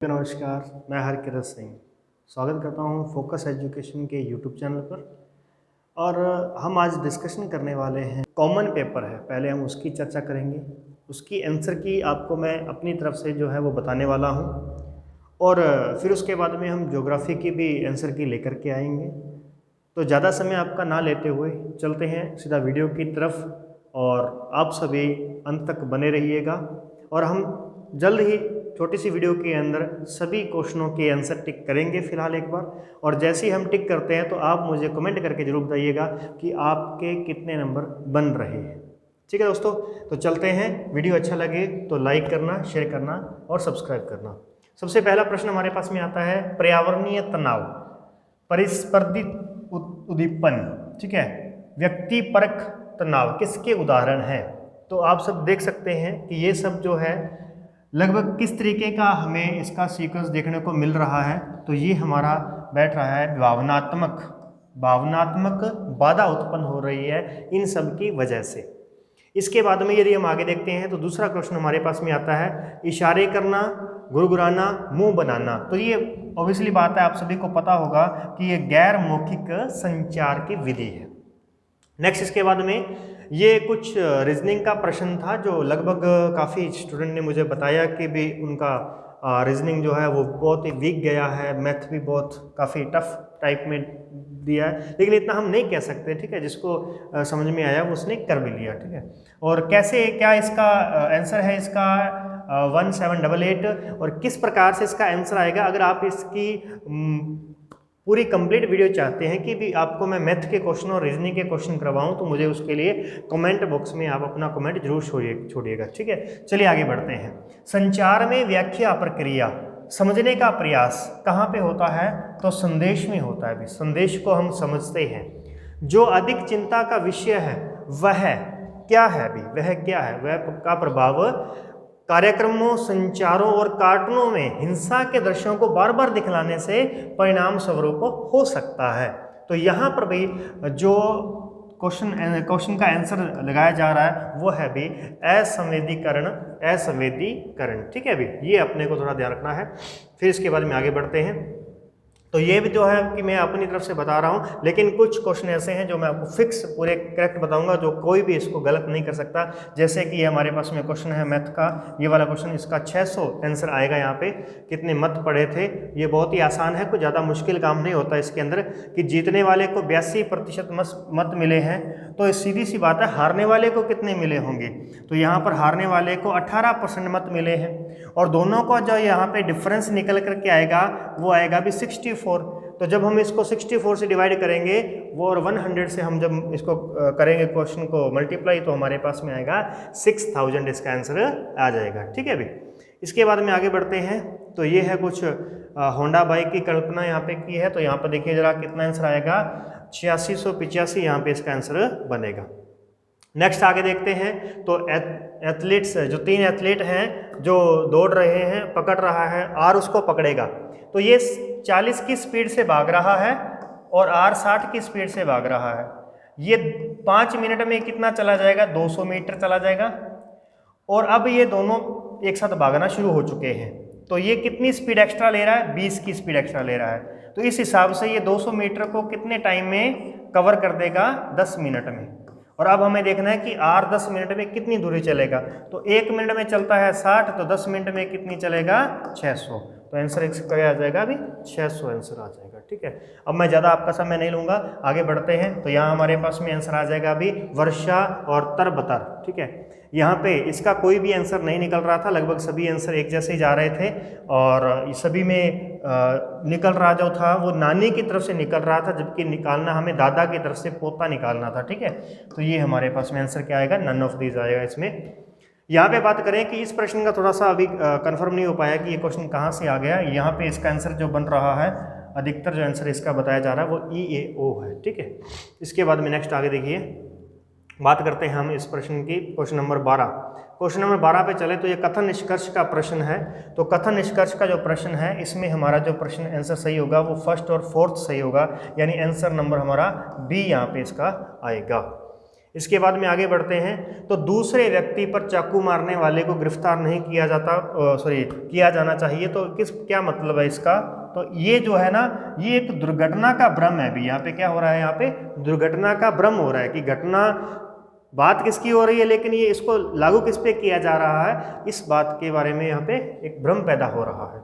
नमस्कार, मैं हरकिरत सिंह स्वागत करता हूं फोकस एजुकेशन के यूट्यूब चैनल पर। और हम आज डिस्कशन करने वाले हैं, कॉमन पेपर है, पहले हम उसकी चर्चा करेंगे। उसकी आंसर की आपको मैं अपनी तरफ से जो है वो बताने वाला हूं, और फिर उसके बाद में हम ज्योग्राफी की भी आंसर की लेकर के आएंगे। तो ज़्यादा समय आपका ना लेते हुए चलते हैं सीधा वीडियो की तरफ, और आप सभी अंत तक बने रहिएगा। और हम जल्द ही छोटी सी वीडियो के अंदर सभी क्वेश्चनों के आंसर टिक करेंगे फिलहाल एक बार। और जैसे ही हम टिक करते हैं तो आप मुझे कमेंट करके जरूर बताइएगा कि आपके कितने नंबर बन रहे हैं। ठीक है दोस्तों, तो चलते हैं। वीडियो अच्छा लगे तो लाइक करना, शेयर करना और सब्सक्राइब करना। सबसे पहला प्रश्न हमारे पास में आता है, पर्यावरणीय तनाव, परिस्पर्धी उद्दीपन, ठीक है, व्यक्ति परक तनाव किसके उदाहरण हैं? तो आप सब देख सकते हैं कि ये सब जो है लगभग किस तरीके का हमें इसका सीक्वेंस देखने को मिल रहा है। तो ये हमारा बैठ रहा है भावनात्मक बाधा उत्पन्न हो रही है इन सब की वजह से। इसके बाद में यदि हम आगे देखते हैं तो दूसरा क्वेश्चन हमारे पास में आता है, इशारे करना, गुरगुराना, मुंह बनाना। तो ये ऑब्वियसली बात है, आप सभी को पता होगा कि ये गैर मौखिक संचार की विधि है। नेक्स्ट, इसके बाद में ये कुछ रीजनिंग का प्रश्न था जो लगभग काफ़ी स्टूडेंट ने मुझे बताया कि भी उनका रीजनिंग जो है वो बहुत ही वीक गया है, मैथ भी बहुत काफ़ी टफ टाइप में दिया है, लेकिन इतना हम नहीं कह सकते। ठीक है, जिसको समझ में आया वो उसने कर भी लिया। ठीक है, और कैसे क्या इसका आंसर है, इसका 1788, और किस प्रकार से इसका आंसर आएगा। अगर आप इसकी पूरी कंप्लीट वीडियो चाहते हैं कि भी आपको मैं मैथ के क्वेश्चन और रीजनिंग के क्वेश्चन करवाऊं, तो मुझे उसके लिए कमेंट बॉक्स में आप अपना कमेंट जरूर छोड़िएगा। ठीक है, चलिए आगे बढ़ते हैं। संचार में व्याख्या प्रक्रिया, समझने का प्रयास कहाँ पे होता है? तो संदेश में होता है। भी संदेश को हम समझते हैं। जो अधिक चिंता का विषय है वह क्या है? भी वह क्या है? वह का प्रभाव कार्यक्रमों, संचारों और कार्टूनों में हिंसा के दृश्यों को बार बार दिखलाने से परिणाम स्वरूप हो सकता है। तो यहाँ पर भी जो क्वेश्चन का आंसर लगाया जा रहा है वो है भी असंवेदीकरण। ठीक है, भी ये अपने को थोड़ा ध्यान रखना है। फिर इसके बाद में आगे बढ़ते हैं। तो ये भी जो है कि मैं अपनी तरफ से बता रहा हूँ, लेकिन कुछ क्वेश्चन ऐसे हैं जो मैं आपको फिक्स पूरे करेक्ट बताऊंगा, जो कोई भी इसको गलत नहीं कर सकता। जैसे कि ये हमारे पास में क्वेश्चन है मैथ का, ये वाला क्वेश्चन, इसका 600 आंसर आएगा। यहाँ पे कितने मत पड़े थे? ये बहुत ही आसान है, कोई ज़्यादा मुश्किल काम नहीं होता इसके अंदर। कि जीतने वाले को 82% मत मिले हैं, तो सीधी सी बात है हारने वाले को कितने मिले होंगे? तो यहाँ पर हारने वाले को 18% मत मिले हैं, और दोनों का जो यहाँ पे डिफरेंस निकल करके आएगा वो आएगा भी 64। तो जब हम इसको 64 से डिवाइड करेंगे वो, और 100 से हम जब इसको करेंगे क्वेश्चन को मल्टीप्लाई, तो हमारे पास में आएगा 6000 इसका आंसर आ जाएगा। ठीक है, अभी इसके बाद में आगे बढ़ते हैं। तो ये है कुछ होंडा बाइक की कल्पना यहाँ पे की है। तो यहाँ पर देखिए जरा कितना आंसर आएगा, 8685 यहाँ पे इसका आंसर बनेगा। नेक्स्ट आगे देखते हैं। तो एथलीट्स, जो 3 एथलीट हैं जो दौड़ रहे हैं, पकड़ रहा है, आर उसको पकड़ेगा। तो ये 40 की स्पीड से भाग रहा है और आर 60 की स्पीड से भाग रहा है। ये 5 मिनट में कितना चला जाएगा? 200 मीटर चला जाएगा। और अब ये दोनों एक साथ भागना शुरू हो चुके हैं। तो ये कितनी स्पीड एक्स्ट्रा ले रहा है? 20 की स्पीड एक्स्ट्रा ले रहा है। तो इस हिसाब से ये 200 मीटर को कितने टाइम में कवर कर देगा? 10 मिनट में। और अब हमें देखना है कि आर 10 मिनट में कितनी दूरी चलेगा। तो 1 मिनट में चलता है 60, तो 10 मिनट में कितनी चलेगा? 600। तो आंसर इसका क्या आ जाएगा? अभी 600 आंसर आ जाएगा। ठीक है, अब मैं ज़्यादा आपका समय नहीं लूँगा, आगे बढ़ते हैं। तो यहाँ हमारे पास में आंसर आ जाएगा अभी वर्षा और तरबतर। ठीक है, यहाँ पे इसका कोई भी आंसर नहीं निकल रहा था, लगभग सभी आंसर एक जैसे ही जा रहे थे, और सभी में निकल रहा जो था वो नानी की तरफ से निकल रहा था, जबकि निकालना हमें दादा की तरफ से पोता निकालना था। ठीक है, तो ये हमारे पास में आंसर क्या आएगा? नन ऑफ दीज आएगा इसमें। यहाँ पे बात करें कि इस प्रश्न का थोड़ा सा अभी कंफर्म नहीं हो पाया कि ये क्वेश्चन कहाँ से आ गया। यहाँ पे इसका आंसर जो बन रहा है, अधिकतर जो आंसर इसका बताया जा रहा है वो EAO है। ठीक है, इसके बाद में नेक्स्ट आगे देखिए, बात करते हैं हम इस प्रश्न की, क्वेश्चन नंबर 12। क्वेश्चन नंबर 12 पे चले तो ये कथन निष्कर्ष का प्रश्न है। तो कथन निष्कर्ष का जो प्रश्न है, इसमें हमारा जो प्रश्न आंसर सही होगा वो फर्स्ट और फोर्थ सही होगा, यानी आंसर नंबर हमारा बी यहाँ पे इसका आएगा। इसके बाद में आगे बढ़ते हैं, तो दूसरे व्यक्ति पर चाकू मारने वाले को गिरफ्तार नहीं किया जाता, किया जाना चाहिए। तो क्या मतलब है इसका? तो ये जो है ना, ये एक दुर्घटना का भ्रम है भी। यहाँ पे क्या हो रहा है? यहाँ पे दुर्घटना का भ्रम हो रहा है कि घटना, बात किसकी हो रही है, लेकिन ये इसको लागू किस पे किया जा रहा है, इस बात के बारे में यहाँ पे एक भ्रम पैदा हो रहा है।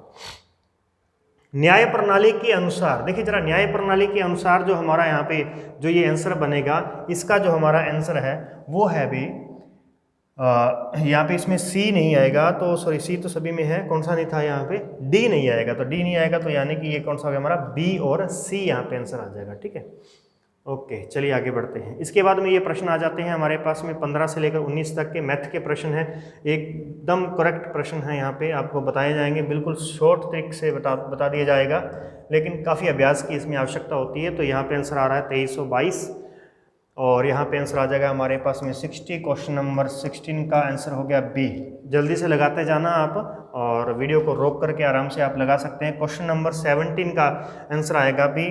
न्याय प्रणाली के अनुसार, देखिए जरा, न्याय प्रणाली के अनुसार जो हमारा यहाँ पे जो ये आंसर बनेगा, इसका जो हमारा आंसर है वो है भी यहाँ पे इसमें सी नहीं आएगा, तो सॉरी सी तो सभी में है, कौन सा नहीं था यहाँ पे? डी नहीं आएगा। तो डी नहीं आएगा तो यानी कि ये कौन सा हो गया हमारा? बी और सी यहाँ पे आंसर आ जाएगा। ठीक है, ओके, चलिए आगे बढ़ते हैं। इसके बाद में ये प्रश्न आ जाते हैं हमारे पास में 15 से लेकर 19 तक के मैथ के प्रश्न हैं। एकदम करेक्ट प्रश्न है, यहाँ पे आपको बताए जाएंगे, बिल्कुल शॉर्ट ट्रिक से बता दिया जाएगा, लेकिन काफ़ी अभ्यास की इसमें आवश्यकता होती है। तो यहाँ पे आंसर आ रहा है 2322 और यहाँ पे आंसर आ जाएगा हमारे पास में 60। क्वेश्चन नंबर 16 का आंसर हो गया बी। जल्दी से लगाते जाना आप, और वीडियो को रोक करके आराम से आप लगा सकते हैं। क्वेश्चन नंबर 17 का आंसर आएगा बी,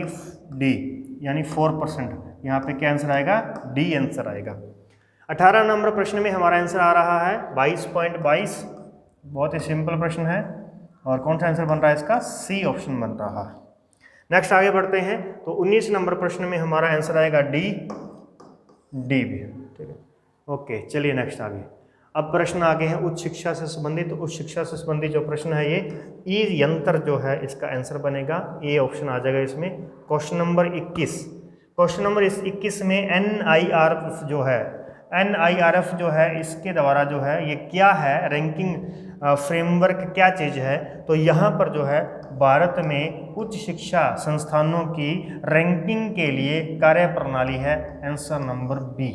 डी, यानी 4%। यहाँ पे क्या आंसर आएगा? डी आंसर आएगा। 18 नंबर प्रश्न में हमारा आंसर आ रहा है 22.22। बहुत ही सिंपल प्रश्न है, और कौन सा आंसर बन रहा है इसका? सी ऑप्शन बन रहा है। नेक्स्ट आगे बढ़ते हैं, तो 19 नंबर प्रश्न में हमारा आंसर आएगा डी, डी भी। ठीक है, ओके, चलिए नेक्स्ट आगे। अब प्रश्न आगे हैं उच्च शिक्षा से संबंधित। तो उच्च शिक्षा से संबंधित जो प्रश्न है, ये ई यंत्र जो है इसका आंसर बनेगा, ए ऑप्शन आ जाएगा इसमें। क्वेश्चन नंबर 21, क्वेश्चन नंबर 21 में NIRF जो है, NIRF जो है इसके द्वारा जो है ये क्या है, रैंकिंग फ्रेमवर्क क्या चीज़ है? तो यहाँ पर जो है भारत में उच्च शिक्षा संस्थानों की रैंकिंग के लिए कार्य प्रणाली है। Answer number B.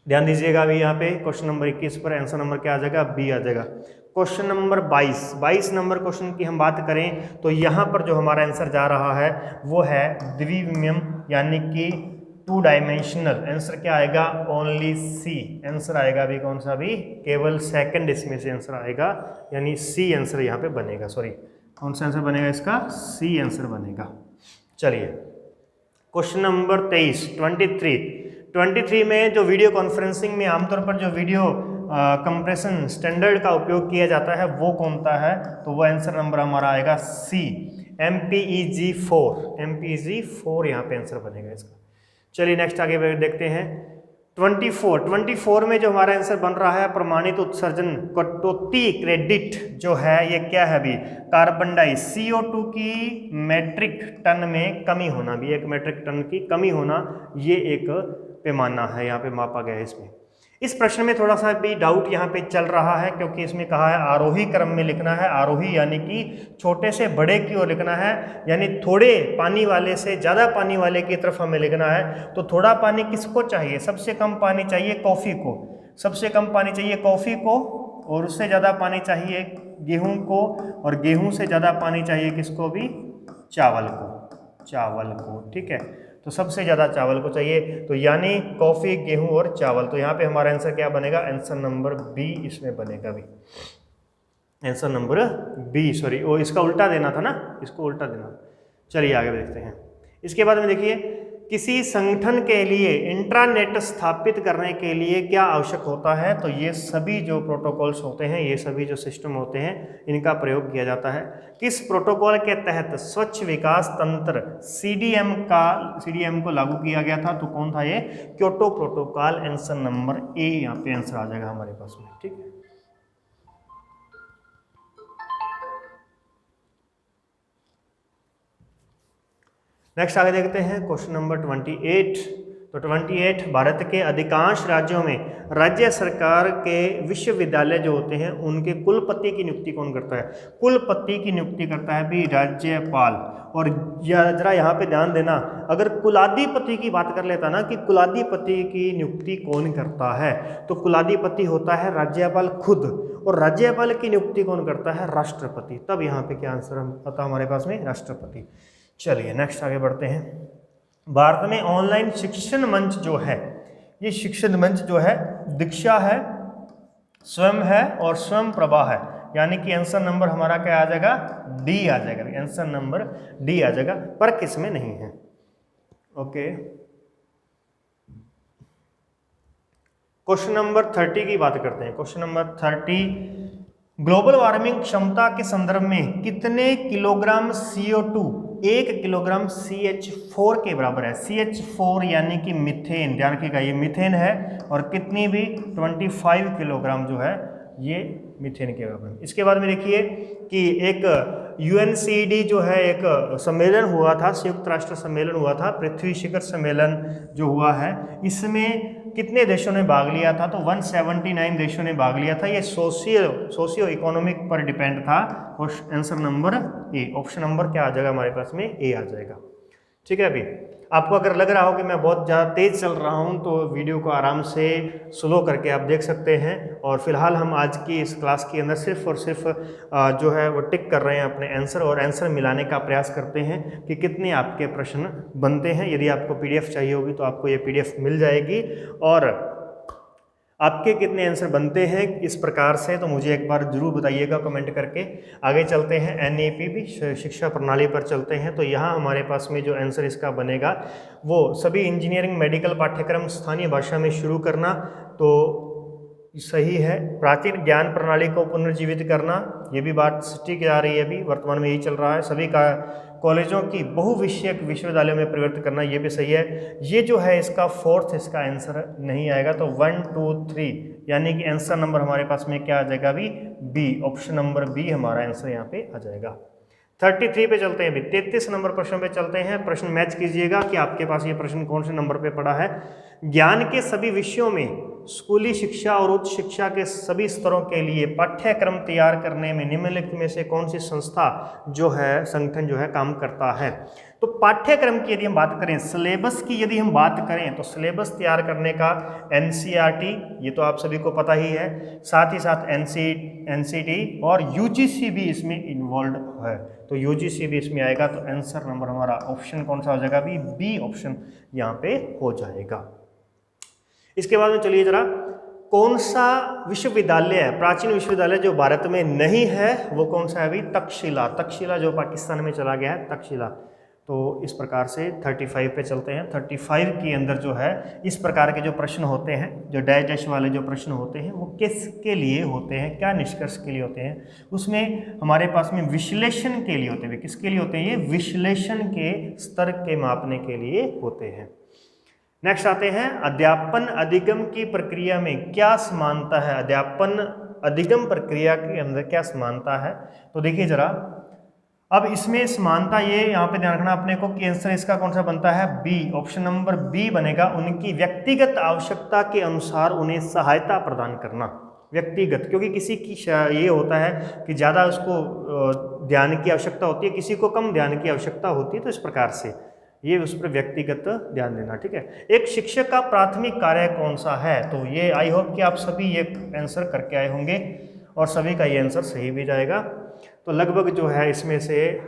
ध्यान दीजिएगा अभी यहाँ पे क्वेश्चन नंबर 21 पर आंसर नंबर क्या आ जाएगा? बी आ जाएगा। क्वेश्चन नंबर 22 नंबर क्वेश्चन की हम बात करें, तो यहाँ पर जो हमारा आंसर जा रहा है वो है द्विविमीय, यानी कि 2 डायमेंशनल। आंसर क्या आएगा? ओनली सी आंसर आएगा। अभी कौन सा? भी केवल सेकंड इसमें से आंसर आएगा, यानी सी आंसर यहाँ पे बनेगा। सॉरी, कौन सा आंसर बनेगा इसका? सी आंसर बनेगा। चलिए क्वेश्चन नंबर 23 में जो वीडियो कॉन्फ्रेंसिंग में आमतौर पर जो वीडियो कंप्रेशन स्टैंडर्ड का उपयोग किया जाता है वो कौन सा है? तो वो आंसर नंबर हमारा आएगा सी, MPEG 4 यहाँ पे आंसर बनेगा इसका। चलिए नेक्स्ट आगे देखते हैं। 24 में जो हमारा आंसर बन रहा है प्रमाणित उत्सर्जन कटौती क्रेडिट जो है ये क्या है? अभी कार्बन डाई CO2 की मेट्रिक टन में कमी होना, भी 1 मेट्रिक टन की कमी होना, ये एक पैमाना है, यहाँ पे मापा गया है इसमें। इस प्रश्न में थोड़ा सा भी डाउट यहाँ पे चल रहा है, क्योंकि इसमें कहा है आरोही क्रम में लिखना है। आरोही यानी कि छोटे से बड़े की ओर लिखना है, यानी थोड़े पानी वाले से ज़्यादा पानी वाले की तरफ हमें लिखना है। तो थोड़ा पानी किसको चाहिए? सबसे कम पानी चाहिए कॉफ़ी को, सबसे कम पानी चाहिए कॉफ़ी को, और उससे ज़्यादा पानी चाहिए गेहूँ को, और गेहूँ से ज़्यादा पानी चाहिए किसको? भी चावल को। ठीक है, तो सबसे ज़्यादा चावल को चाहिए, तो यानी कॉफ़ी, गेहूं और चावल। तो यहाँ पे हमारा आंसर क्या बनेगा? आंसर नंबर बी इसमें बनेगा भी, आंसर नंबर बी। सॉरी, वो इसका उल्टा देना था ना, इसको उल्टा देना। चलिए आगे देखते हैं। इसके बाद में देखिए, किसी संगठन के लिए इंट्रानेट स्थापित करने के लिए क्या आवश्यक होता है? तो ये सभी जो प्रोटोकॉल्स होते हैं, ये सभी जो सिस्टम होते हैं, इनका प्रयोग किया जाता है। किस प्रोटोकॉल के तहत स्वच्छ विकास तंत्र CDM को लागू किया गया था? तो कौन था ये? Kyoto protocol. Answer number A यहाँ पे आंसर आ जाएगा हमारे पास में। ठीक है, नेक्स्ट आगे देखते हैं क्वेश्चन नंबर 28। तो 28, भारत के अधिकांश राज्यों में राज्य सरकार के विश्वविद्यालय जो होते हैं उनके कुलपति की नियुक्ति कौन करता है? कुलपति की नियुक्ति करता है भी राज्यपाल। और जरा यहाँ पे ध्यान देना, अगर कुलाधिपति की बात कर लेता ना कि कुलाधिपति की नियुक्ति कौन करता है, तो कुलाधिपति होता है राज्यपाल खुद, और राज्यपाल की नियुक्ति कौन करता है? राष्ट्रपति। तब यहाँ पे क्या आंसर आता हमारे पास में? राष्ट्रपति। चलिए नेक्स्ट आगे बढ़ते हैं। भारत में ऑनलाइन शिक्षण मंच जो है, ये शिक्षण मंच जो है दीक्षा है, स्वयं है और स्वयं प्रभा है, यानी कि आंसर नंबर हमारा क्या आ जाएगा? डी आ जाएगा। आंसर नंबर डी आ जाएगा, पर किसमें नहीं है। ओके, क्वेश्चन नंबर 30 की बात करते हैं। क्वेश्चन नंबर 30, ग्लोबल वार्मिंग क्षमता के संदर्भ में कितने किलोग्राम CO2 1 किलोग्राम CH4 के बराबर है। CH4 यानी कि मीथेन, ध्यान रखिएगा ये मीथेन है, और कितनी भी 25 किलोग्राम जो है ये मीथेन के बराबर। इसके बाद में देखिए कि एक UNCD जो है एक सम्मेलन हुआ था, संयुक्त राष्ट्र सम्मेलन हुआ था, पृथ्वी शिखर सम्मेलन जो हुआ है, इसमें कितने देशों ने भाग लिया था? तो 179 देशों ने भाग लिया था। ये सोशियो इकोनॉमिक पर डिपेंड था। Answer number A, option number क्या आ जाएगा हमारे पास में? ए आ जाएगा। ठीक है, अभी आपको अगर लग रहा हो कि मैं बहुत ज़्यादा तेज़ चल रहा हूं तो वीडियो को आराम से स्लो करके आप देख सकते हैं। और फिलहाल हम आज की इस क्लास के अंदर सिर्फ और सिर्फ जो है वो टिक कर रहे हैं अपने आंसर, और आंसर मिलाने का प्रयास करते हैं कि कितने आपके प्रश्न बनते हैं। यदि आपको PDF चाहिए होगी तो आपको ये PDF मिल जाएगी, और आपके कितने आंसर बनते हैं इस प्रकार से तो मुझे एक बार जरूर बताइएगा कमेंट करके। आगे चलते हैं, NAPB शिक्षा प्रणाली पर चलते हैं। तो यहाँ हमारे पास में जो आंसर इसका बनेगा वो सभी इंजीनियरिंग मेडिकल पाठ्यक्रम स्थानीय भाषा में शुरू करना, तो सही है। प्राचीन ज्ञान प्रणाली को पुनर्जीवित करना, ये भी बात सृष्टि की जा रही है, अभी वर्तमान में यही चल रहा है। सभी का कॉलेजों की बहुविषयक विश्वविद्यालयों में परिवर्तित करना, ये भी सही है। ये जो है इसका फोर्थ, इसका आंसर नहीं आएगा। तो 1 2 3 यानी कि आंसर नंबर हमारे पास में क्या आ जाएगा अभी? बी, ऑप्शन नंबर बी हमारा आंसर यहाँ पे आ जाएगा। 33 पे चलते हैं अभी, 33 नंबर प्रश्न पे चलते हैं। प्रश्न मैच कीजिएगा कि आपके पास ये प्रश्न कौन से नंबर पे पड़ा है। ज्ञान के सभी विषयों में स्कूली शिक्षा और उच्च शिक्षा के सभी स्तरों के लिए पाठ्यक्रम तैयार करने में निम्नलिखित में से कौन सी संस्था जो है, संगठन जो है काम करता है? तो पाठ्यक्रम की यदि हम बात करें, सिलेबस की यदि हम बात करें तो सिलेबस तैयार करने का NCERT, ये तो आप सभी को पता ही है, साथ ही साथ NCT और UGC भी इसमें इन्वॉल्व है। तो UGC भी इसमें आएगा। तो आंसर नंबर हमारा ऑप्शन कौन सा हो जाएगा? बी ऑप्शन यहाँ पे हो जाएगा। इसके बाद में चलिए जरा, कौन सा विश्वविद्यालय है, प्राचीन विश्वविद्यालय जो भारत में नहीं है वो कौन सा है अभी? तक्षशिला। तक्षशिला जो पाकिस्तान में चला गया है, तक्षशिला। तो इस प्रकार से 35 पे चलते हैं। 35 के अंदर जो है इस प्रकार के जो प्रश्न होते हैं, जो डैश वाले जो प्रश्न होते हैं, वो किसके लिए होते हैं, क्या निष्कर्ष के लिए होते हैं? उसमें हमारे पास में विश्लेषण के लिए होते हैं। किसके लिए होते हैं ये? विश्लेषण के स्तर के मापने के लिए होते हैं। नेक्स्ट आते हैं, अध्यापन अधिगम की प्रक्रिया में क्या समानता है? अध्यापन अधिगम प्रक्रिया के अंदर क्या समानता है? तो देखिए जरा, अब इसमें समानता ये यहाँ पे ध्यान रखना अपने को कि आंसर इसका कौन सा बनता है? बी, ऑप्शन नंबर बी बनेगा। उनकी व्यक्तिगत आवश्यकता के अनुसार उन्हें सहायता प्रदान करना। व्यक्तिगत, क्योंकि किसी की ये होता है कि ज़्यादा उसको ध्यान की आवश्यकता होती है, किसी को कम ध्यान की आवश्यकता होती है। तो इस प्रकार से ये उस पर व्यक्तिगत ध्यान देना। ठीक है, एक शिक्षक का प्राथमिक कार्य कौन सा है? तो ये आई होप कि आप सभी ये आंसर करके आए होंगे और सभी का ये आंसर सही भी जाएगा। तो लगभग जो है इसमें से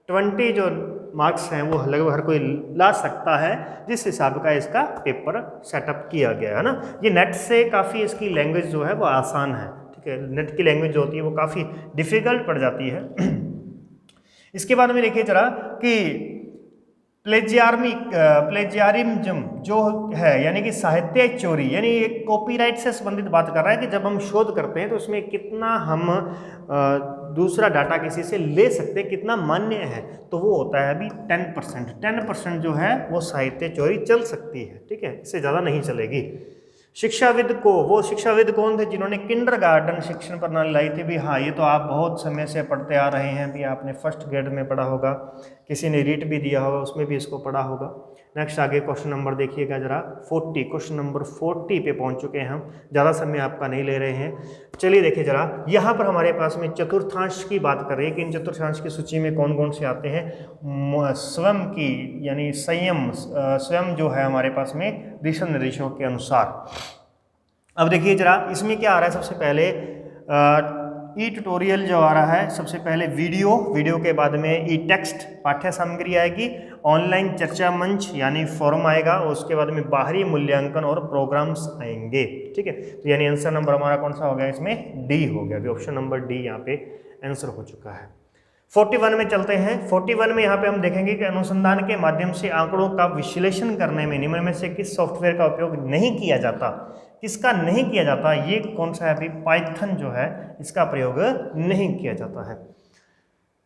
20 जो मार्क्स हैं वो लगभग हर कोई ला सकता है, जिस हिसाब का इसका पेपर सेटअप किया गया है ना। ये नेट से काफ़ी इसकी लैंग्वेज जो है वो आसान है। ठीक है, नेट की लैंग्वेज जो होती है वो काफ़ी डिफिकल्ट पड़ जाती है। इसके बाद में देखिए जरा कि प्लेजियारिज्म जो है यानी कि साहित्य चोरी, यानी एक कॉपीराइट से संबंधित बात कर रहा है कि जब हम शोध करते हैं तो उसमें कितना हम दूसरा डाटा किसी से ले सकते हैं, कितना मान्य है, तो वो होता है अभी 10%। 10% जो है वो साहित्य चोरी चल सकती है। ठीक है, इससे ज़्यादा नहीं चलेगी। शिक्षाविद को, वो शिक्षाविद कौन थे जिन्होंने किंडरगार्टन शिक्षण प्रणाली लाई थी? भी हाँ, ये तो आप बहुत समय से पढ़ते आ रहे हैं भी, आपने फर्स्ट ग्रेड में पढ़ा होगा, किसी ने रीट भी दिया होगा उसमें भी इसको पढ़ा होगा। नेक्स्ट आगे क्वेश्चन नंबर देखिएगा जरा 40, क्वेश्चन नंबर 40 पे पहुंच चुके हैं हम, ज़्यादा समय आपका नहीं ले रहे हैं। चलिए देखिए जरा, यहाँ पर हमारे पास में चतुर्थांश की बात कर रही है कि इन चतुर्थांश की सूची में कौन कौन से आते हैं। स्वयं की यानी संयम, स्वयं जो है हमारे पास में दिशा निर्देशों के अनुसार। अब देखिए जरा इसमें क्या आ रहा है, सबसे पहले ई ट्यूटोरियल जो आ रहा है, सबसे पहले वीडियो के बाद में ई टेक्स्ट पाठ्य सामग्री आएगी, ऑनलाइन चर्चा मंच यानी फोरम आएगा, और उसके बाद में बाहरी मूल्यांकन और प्रोग्राम्स आएंगे। ठीक है, तो यानी आंसर नंबर हमारा कौन सा हो गया इसमें? डी हो गया। अभी ऑप्शन नंबर डी यहाँ पे आंसर हो चुका है। 41 में चलते हैं। 41 में यहाँ पे हम देखेंगे कि अनुसंधान के माध्यम से आंकड़ों का विश्लेषण करने में निम्न में से किस सॉफ्टवेयर का उपयोग नहीं किया जाता? किसका नहीं किया जाता, ये कौन सा है अभी, पाइथन जो है इसका प्रयोग नहीं किया जाता है।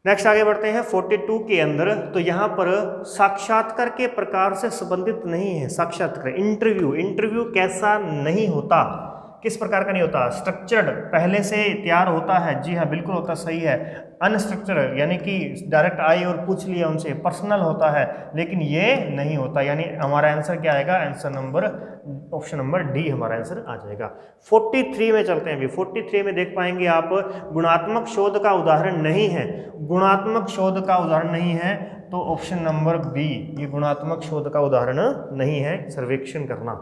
नेक्स्ट आगे बढ़ते हैं 42 के अंदर। तो यहाँ पर साक्षात्कार के प्रकार से संबंधित नहीं है। साक्षात्कार इंटरव्यू कैसा नहीं होता, किस प्रकार का नहीं होता, स्ट्रक्चर्ड पहले से तैयार होता है, जी हाँ बिल्कुल होता, सही है। अनस्ट्रक्चर्ड यानी कि डायरेक्ट आई और पूछ लिया उनसे, पर्सनल होता है, लेकिन ये नहीं होता, यानी हमारा आंसर क्या आएगा, answer number option number D हमारा आंसर आ जाएगा। 43 में चलते हैं अभी। 43 में देख पाएंगे आप, गुणात्मक शोध का उदाहरण नहीं है, गुणात्मक शोध का उदाहरण नहीं है, तो ऑप्शन नंबर बी, ये गुणात्मक शोध का उदाहरण नहीं है, सर्वेक्षण करना।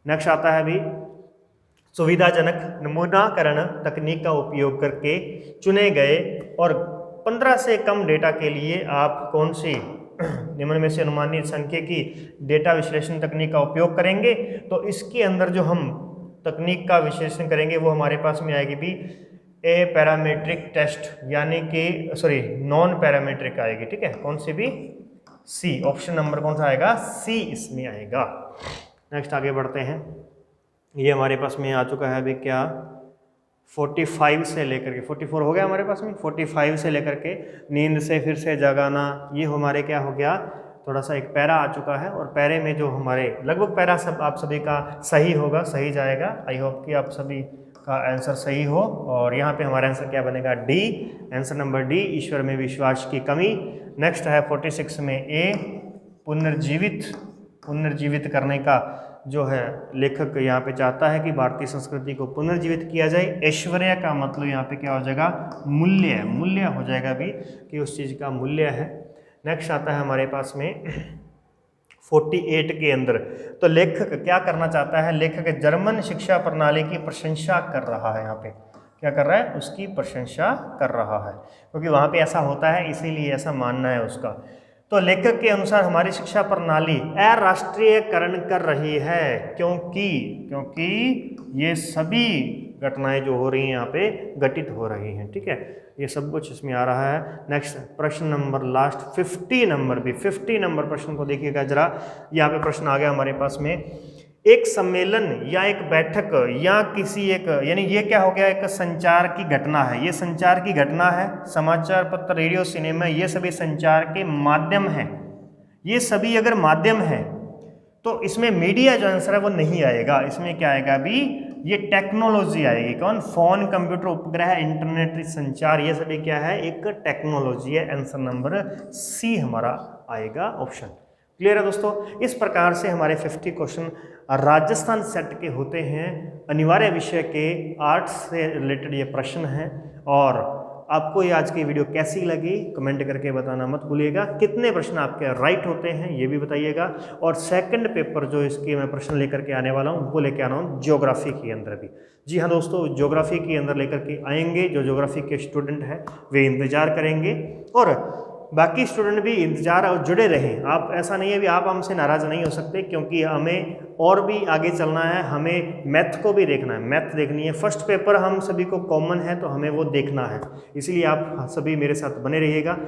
नेक्स्ट आता है अभी, सुविधाजनक नमूनाकरण तकनीक का उपयोग करके चुने गए और 15 से कम डेटा के लिए आप कौन सी निम्न में से अनुमानित सांख्यिकी डेटा विश्लेषण तकनीक का उपयोग करेंगे। तो इसके अंदर जो हम तकनीक का विश्लेषण करेंगे वो हमारे पास में आएगी भी ए पैरामीट्रिक टेस्ट, यानी कि नॉन पैरामीट्रिक आएगी, ठीक है, कौन सी भी, सी, ऑप्शन नंबर कौन सा आएगा, सी इसमें आएगा। नेक्स्ट आगे बढ़ते हैं, ये हमारे पास में आ चुका है अभी क्या, 45 से लेकर के 44 हो गया हमारे पास में, 45 से लेकर के नींद से फिर से जगाना, ये हमारे क्या हो गया, थोड़ा सा एक पैरा आ चुका है, और पैरे में जो हमारे लगभग पैरा सब आप सभी का सही होगा, सही जाएगा। आई होप कि आप सभी का आंसर सही हो, और यहाँ पे हमारा आंसर क्या बनेगा, डी, आंसर नंबर डी, ईश्वर में विश्वास की कमी। नेक्स्ट है 46 में ए, पुनर्जीवित करने का जो है लेखक यहाँ पे चाहता है कि भारतीय संस्कृति को पुनर्जीवित किया जाए। ऐश्वर्य का मतलब यहाँ पे क्या हो जाएगा, मूल्य हो जाएगा भी, कि उस चीज़ का मूल्य है। नेक्स्ट आता है हमारे पास में 48 के अंदर। तो लेखक क्या करना चाहता है, लेखक जर्मन शिक्षा प्रणाली की प्रशंसा कर रहा है, यहाँ पे क्या कर रहा है, उसकी प्रशंसा कर रहा है, क्योंकि वहाँ पे ऐसा होता है, इसीलिए ऐसा मानना है उसका। तो लेखक के अनुसार हमारी शिक्षा प्रणाली अराष्ट्रीयकरण कर रही है, क्योंकि ये सभी घटनाएं जो हो रही हैं यहाँ पे घटित हो रही हैं, ठीक है, ये सब कुछ इसमें आ रहा है। नेक्स्ट प्रश्न नंबर लास्ट 50 नंबर प्रश्न को देखिएगा जरा। यहाँ पे प्रश्न आ गया हमारे पास में, एक सम्मेलन या एक बैठक या किसी एक, यानी ये क्या हो गया, एक संचार की घटना है, ये संचार की घटना है, समाचार पत्र, रेडियो, सिनेमा, ये सभी संचार के माध्यम हैं। ये सभी अगर माध्यम है तो इसमें मीडिया जो आंसर है वो नहीं आएगा, इसमें क्या आएगा अभी, ये टेक्नोलॉजी आएगी। कौन, फोन, कंप्यूटर, उपग्रह, इंटरनेट, संचार, ये सभी क्या है, एक टेक्नोलॉजी है। आंसर नंबर सी हमारा आएगा ऑप्शन। क्लियर है दोस्तों। इस प्रकार से हमारे 50 क्वेश्चन राजस्थान सेट के होते हैं, अनिवार्य विषय के आर्ट्स से रिलेटेड ये प्रश्न हैं। और आपको ये आज की वीडियो कैसी लगी कमेंट करके बताना मत भूलिएगा। कितने प्रश्न आपके राइट होते हैं ये भी बताइएगा। और सेकंड पेपर जो इसके मैं प्रश्न लेकर के आने वाला हूँ वो लेके आना हूँ ज्योग्राफी के अंदर भी। जी हाँ दोस्तों, ज्योग्राफी के अंदर लेकर के आएंगे। जो ज्योग्राफी के स्टूडेंट हैं वे इंतजार करेंगे और बाकी स्टूडेंट भी इंतजार और जुड़े रहें। आप, ऐसा नहीं है भी आप हमसे नाराज़ नहीं हो सकते, क्योंकि हमें और भी आगे चलना है, हमें मैथ को भी देखना है, मैथ देखनी है। फर्स्ट पेपर हम सभी को कॉमन है तो हमें वो देखना है, इसलिए आप सभी मेरे साथ बने रहिएगा।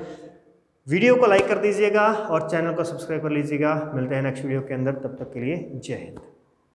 वीडियो को लाइक कर दीजिएगा और चैनल को सब्सक्राइब कर लीजिएगा। मिलते हैं नेक्स्ट वीडियो के अंदर, तब तक के लिए जय हिंद।